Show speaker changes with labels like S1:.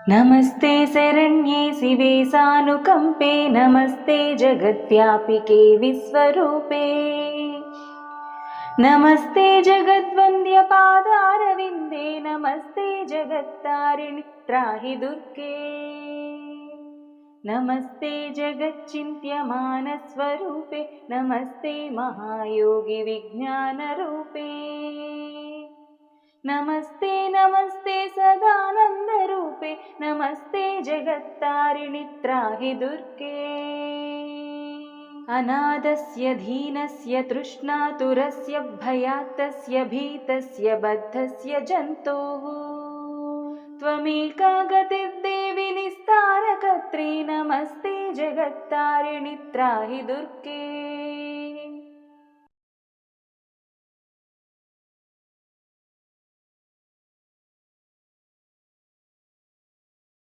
S1: नमस्ते शरण्ये शिवे सानुकम्पे, नमस्ते जगद्व्यापिके विश्वरूपे। नमस्ते जगद्वन्द्यपादारविन्दे, नमस्ते जगत्तारिणि त्राहि दुर्गे। नमस्ते जगच्चिन्त्यमानस्वरूपे, नमस्ते महायोगि विज्ञानरूपे। नमस्ते नमस्ते सदानन्दरूपे, नमस्ते जगत्तारिणि त्राहि दुर्गे। अनादस्य दीनस्य तृष्णातुरस्य भयात्तस्य भीतस्य बद्धस्य जन्तोः, त्वमेका गतिर्देवि निस्तारकर्त्री, नमस्ते जगत्तारिणि त्राहि दुर्गे।